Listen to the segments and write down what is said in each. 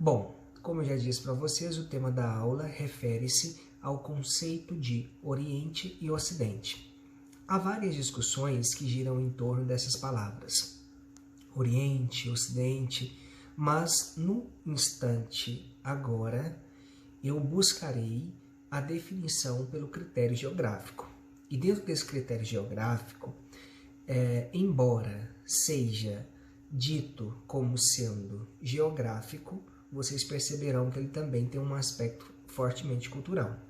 Bom, como eu já disse para vocês, o tema da aula refere-se ao conceito de Oriente e Ocidente. Há várias discussões que giram em torno dessas palavras, Oriente, Ocidente, mas no instante agora eu buscarei a definição pelo critério geográfico. E dentro desse critério geográfico, embora seja dito como sendo geográfico, vocês perceberão que ele também tem um aspecto fortemente cultural.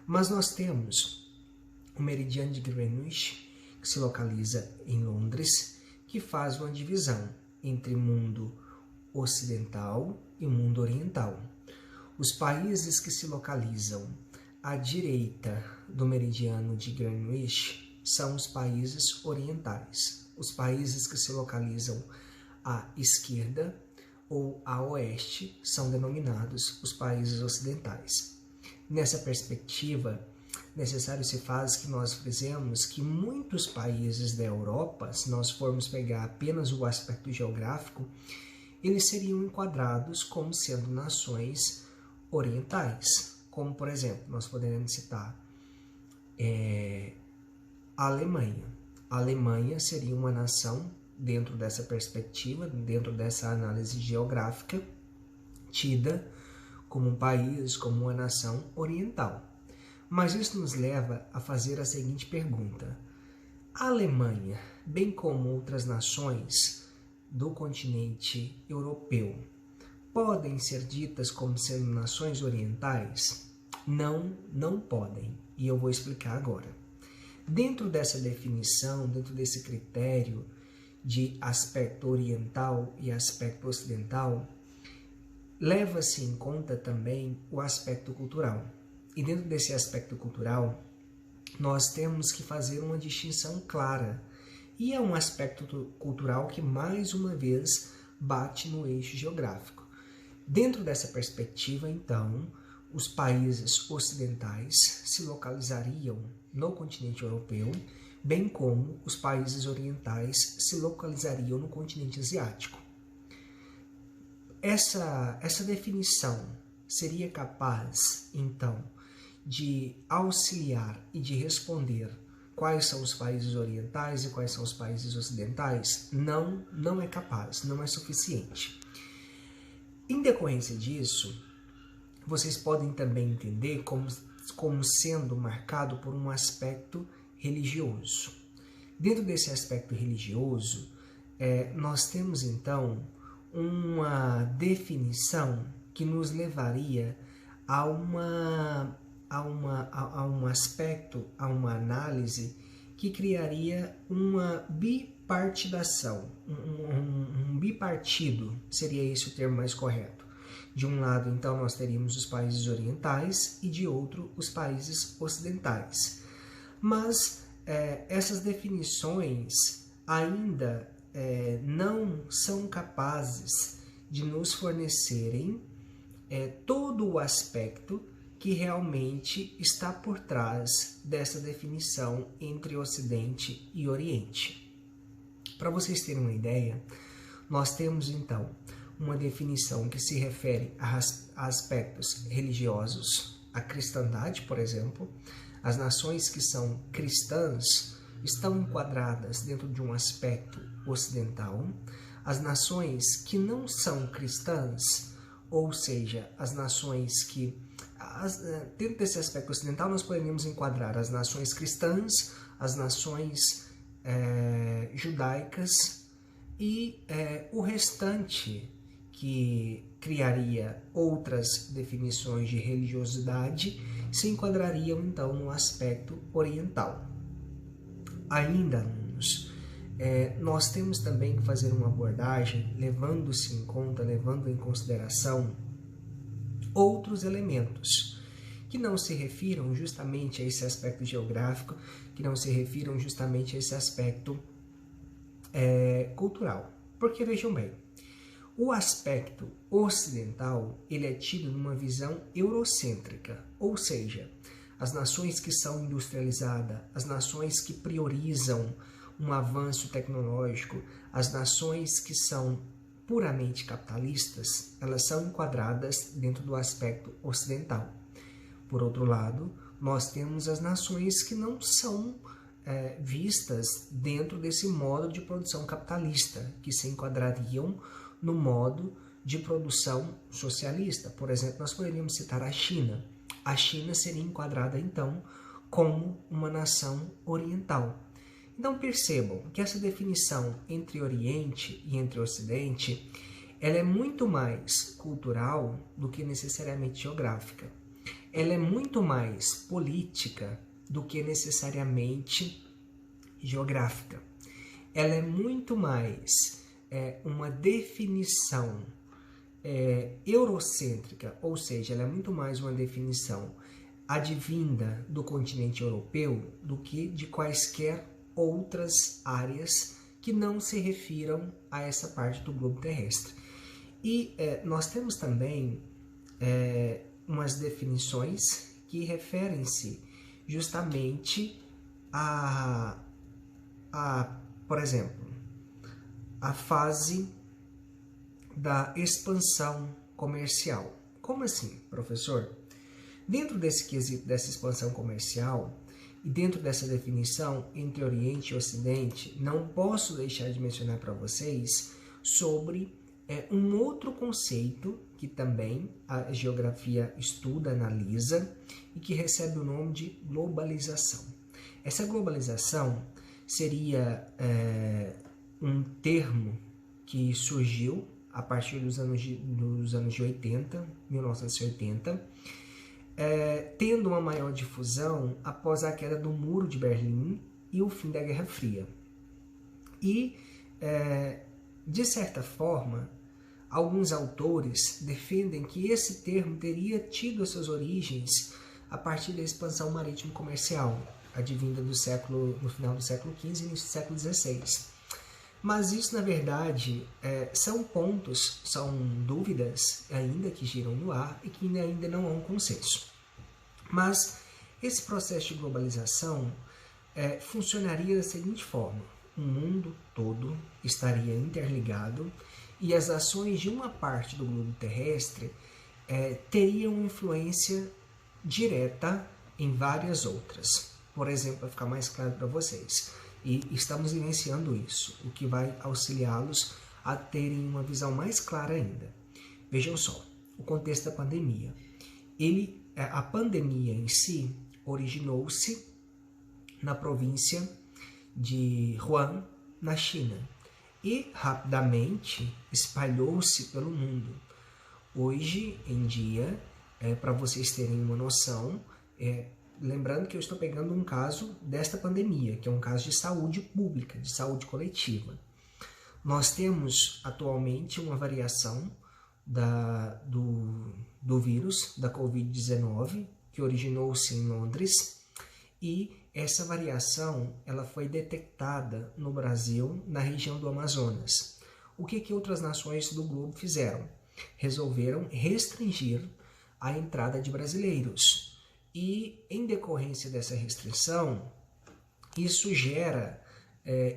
Mas nós temos o meridiano de Greenwich, que se localiza em Londres, que faz uma divisão entre mundo ocidental e mundo oriental. Os países que se localizam à direita do meridiano de Greenwich são os países orientais. Os países que se localizam à esquerda ou a oeste são denominados os países ocidentais. Nessa perspectiva, necessário se faz que nós frisemos que muitos países da Europa, se nós formos pegar apenas o aspecto geográfico, eles seriam enquadrados como sendo nações orientais, como por exemplo, nós poderíamos citar a Alemanha. A Alemanha seria uma nação, dentro dessa perspectiva, dentro dessa análise geográfica, tida como um país, como uma nação oriental. Mas isso nos leva a fazer a seguinte pergunta: a Alemanha, bem como outras nações do continente europeu, podem ser ditas como sendo nações orientais? Não, não podem. E eu vou explicar agora. Dentro dessa definição, dentro desse critério de aspecto oriental e aspecto ocidental, leva-se em conta também o aspecto cultural. E dentro desse aspecto cultural, nós temos que fazer uma distinção clara. E é um aspecto cultural que, mais uma vez, bate no eixo geográfico. Dentro dessa perspectiva, então, os países ocidentais se localizariam no continente europeu, bem como os países orientais se localizariam no continente asiático. Essa definição seria capaz, então, de auxiliar e de responder quais são os países orientais e quais são os países ocidentais? Não, não é capaz, não é suficiente. Em decorrência disso, vocês podem também entender como sendo marcado por um aspecto religioso. Dentro desse aspecto religioso, nós temos então uma definição que nos levaria a um aspecto, a uma análise que criaria uma bipartidação, um bipartido, seria esse o termo mais correto. De um lado, então, nós teríamos os países orientais e de outro, os países ocidentais. Mas essas definições ainda não são capazes de nos fornecerem todo o aspecto que realmente está por trás dessa definição entre Ocidente e Oriente. Para vocês terem uma ideia, nós temos então uma definição que se refere a aspectos religiosos, a cristandade, por exemplo. As nações que são cristãs estão enquadradas dentro de um aspecto ocidental. As nações que não são cristãs, ou seja, as nações que... Dentro desse aspecto ocidental, nós poderíamos enquadrar as nações cristãs, as nações judaicas e o restante, que criaria outras definições de religiosidade, se enquadrariam então no aspecto oriental. Ainda, alunos, nós temos também que fazer uma abordagem levando-se em conta, levando em consideração outros elementos que não se refiram justamente a esse aspecto geográfico, que não se refiram justamente a esse aspecto cultural. Porque, vejam bem, o aspecto ocidental ele é tido numa visão eurocêntrica, ou seja, as nações que são industrializadas, as nações que priorizam um avanço tecnológico, as nações que são puramente capitalistas, elas são enquadradas dentro do aspecto ocidental. Por outro lado, nós temos as nações que não são vistas dentro desse modo de produção capitalista, que se enquadrariam no modo de produção socialista. Por exemplo, nós poderíamos citar a China. A China seria enquadrada, então, como uma nação oriental. Então percebam que essa definição entre Oriente e entre Ocidente, ela é muito mais cultural do que necessariamente geográfica. Ela é muito mais política do que necessariamente geográfica. Ela é muito mais uma definição eurocêntrica, ou seja, ela é muito mais uma definição advinda do continente europeu do que de quaisquer outras áreas que não se refiram a essa parte do globo terrestre. E nós temos também umas definições que referem-se justamente por exemplo, a fase da expansão comercial. Como assim, professor? Dentro desse quesito dessa expansão comercial e dentro dessa definição entre Oriente e Ocidente, não posso deixar de mencionar para vocês sobre um outro conceito que também a geografia estuda, analisa e que recebe o nome de globalização. Essa globalização seria um termo que surgiu a partir dos anos de 80, 1980, tendo uma maior difusão após a queda do Muro de Berlim e o fim da Guerra Fria. E, de certa forma, alguns autores defendem que esse termo teria tido as suas origens a partir da expansão marítimo-comercial, advinda no final do século XV e início do século XVI. Mas isso, na verdade, são pontos, são dúvidas ainda que giram no ar e que ainda não há um consenso. Mas esse processo de globalização funcionaria da seguinte forma: o mundo todo estaria interligado e as ações de uma parte do globo terrestre teriam influência direta em várias outras. Por exemplo, para ficar mais claro para vocês, e estamos vivenciando isso, o que vai auxiliá-los a terem uma visão mais clara ainda. Vejam só, o contexto da pandemia. A pandemia em si originou-se na província de Wuhan, na China, e rapidamente espalhou-se pelo mundo. Hoje em dia, para vocês terem uma noção, lembrando que eu estou pegando um caso desta pandemia, que é um caso de saúde pública, de saúde coletiva. Nós temos atualmente uma variação do vírus, da Covid-19, que originou-se em Londres, e essa variação ela foi detectada no Brasil, na região do Amazonas. O que outras nações do globo fizeram? Resolveram restringir a entrada de brasileiros. E, em decorrência dessa restrição, isso gera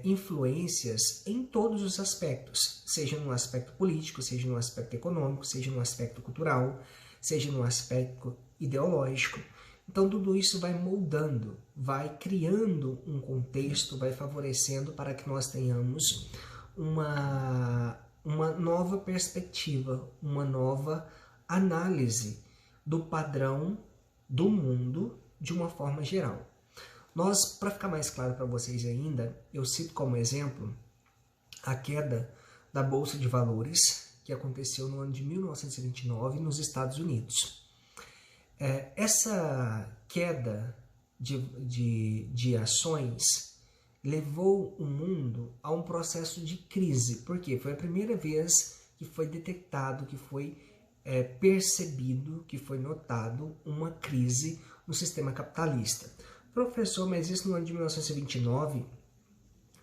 influências em todos os aspectos, seja no aspecto político, seja no aspecto econômico, seja no aspecto cultural, seja no aspecto ideológico. Então, tudo isso vai moldando, vai criando um contexto, vai favorecendo para que nós tenhamos uma nova perspectiva, uma nova análise do padrão do mundo de uma forma geral. Para ficar mais claro para vocês ainda, eu cito como exemplo a queda da Bolsa de Valores, que aconteceu no ano de 1929 nos Estados Unidos. Essa queda de ações levou o mundo a um processo de crise, porque foi a primeira vez que foi detectado, que foi percebido, que foi notado uma crise no sistema capitalista. Professor, mas isso no ano de 1929,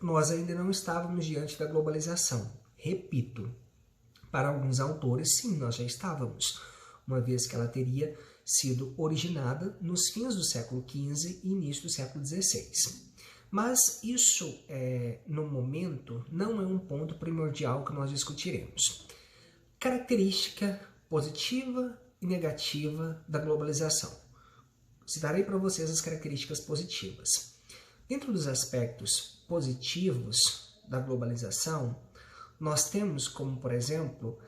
nós ainda não estávamos diante da globalização. Repito, para alguns autores, sim, nós já estávamos, uma vez que ela teria sido originada nos fins do século XV e início do século XVI. Mas isso, no momento, não é um ponto primordial que nós discutiremos. Característica positiva e negativa da globalização. Citarei para vocês as características positivas. Dentro dos aspectos positivos da globalização, nós temos como, por exemplo,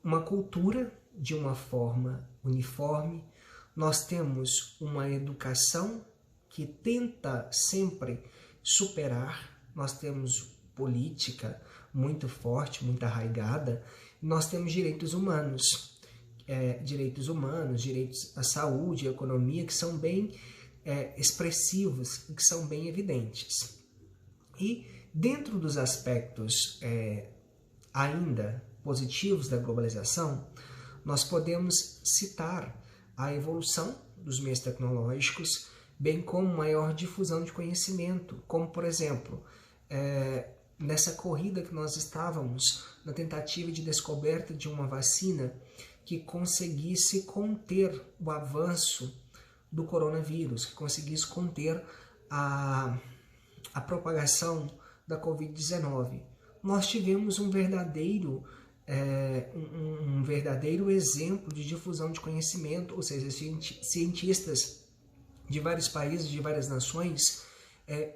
uma cultura de uma forma uniforme, nós temos uma educação que tenta sempre superar, nós temos política muito forte, muito arraigada, nós temos direitos humanos, direitos à saúde, à economia, que são bem expressivos, que são bem evidentes. E dentro dos aspectos ainda positivos da globalização, nós podemos citar a evolução dos meios tecnológicos, bem como maior difusão de conhecimento, como, por exemplo, nessa corrida que nós estávamos, na tentativa de descoberta de uma vacina que conseguisse conter o avanço do coronavírus, que conseguisse conter a propagação da Covid-19. Nós tivemos um verdadeiro exemplo de difusão de conhecimento, ou seja, cientistas de vários países, de várias nações,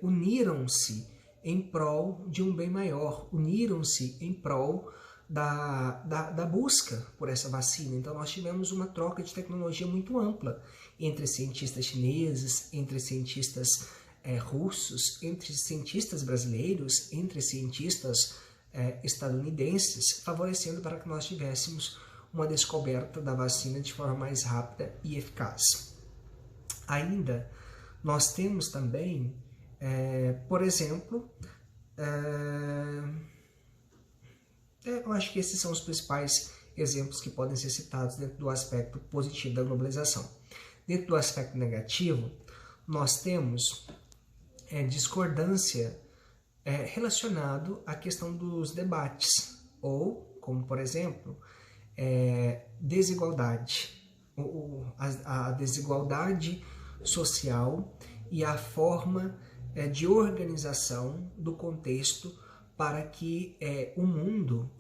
uniram-se em prol de um bem maior, uniram-se em prol da busca por essa vacina. Então nós tivemos uma troca de tecnologia muito ampla entre cientistas chineses, entre cientistas russos, entre cientistas brasileiros, entre cientistas estadunidenses, favorecendo para que nós tivéssemos uma descoberta da vacina de forma mais rápida e eficaz. Ainda nós temos também, por exemplo, eu acho que esses são os principais exemplos que podem ser citados dentro do aspecto positivo da globalização. Dentro do aspecto negativo, nós temos discordância relacionado à questão dos debates, ou, como por exemplo, desigualdade, a desigualdade social e a forma de organização do contexto para que o mundo,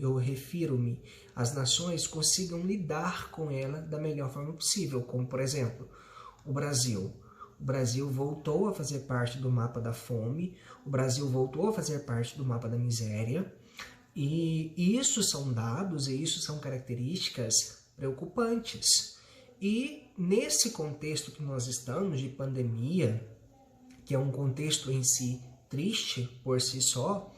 eu refiro-me às nações, consigam lidar com ela da melhor forma possível, como por exemplo, o Brasil. O Brasil voltou a fazer parte do mapa da fome, o Brasil voltou a fazer parte do mapa da miséria, e isso são dados e isso são características preocupantes. E nesse contexto que nós estamos de pandemia, que é um contexto em si triste por si só,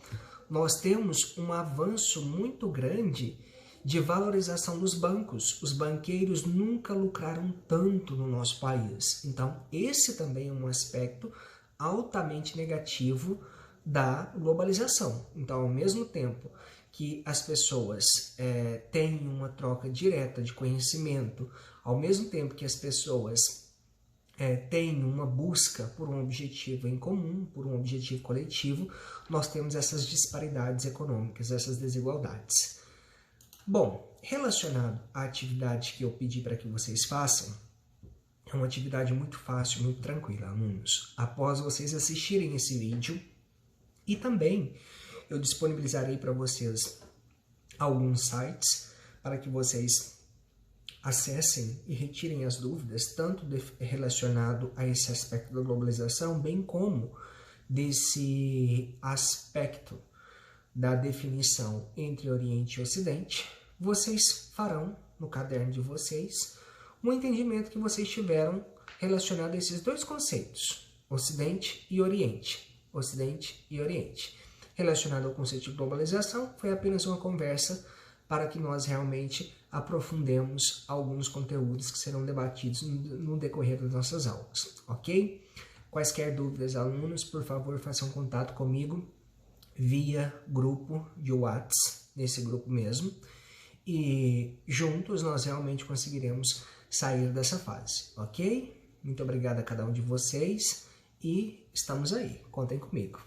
nós temos um avanço muito grande de valorização dos bancos. Os banqueiros nunca lucraram tanto no nosso país. Então, esse também é um aspecto altamente negativo da globalização. Então, ao mesmo tempo que as pessoas têm uma troca direta de conhecimento, ao mesmo tempo que as pessoas têm uma busca por um objetivo em comum, por um objetivo coletivo, nós temos essas disparidades econômicas, essas desigualdades. Bom, relacionado à atividade que eu pedi para que vocês façam, é uma atividade muito fácil, muito tranquila, alunos. Após vocês assistirem esse vídeo, e também eu disponibilizarei para vocês alguns sites para que vocês acessem e retirem as dúvidas, tanto relacionado a esse aspecto da globalização, bem como desse aspecto da definição entre Oriente e Ocidente. Vocês farão, no caderno de vocês, um entendimento que vocês tiveram relacionado a esses dois conceitos, Ocidente e Oriente. Ocidente e Oriente. Relacionado ao conceito de globalização, foi apenas uma conversa para que nós realmente aprofundemos alguns conteúdos que serão debatidos no decorrer das nossas aulas, ok? Quaisquer dúvidas, alunos, por favor, façam contato comigo via grupo de WhatsApp, nesse grupo mesmo, e juntos nós realmente conseguiremos sair dessa fase, ok? Muito obrigado a cada um de vocês e estamos aí, contem comigo.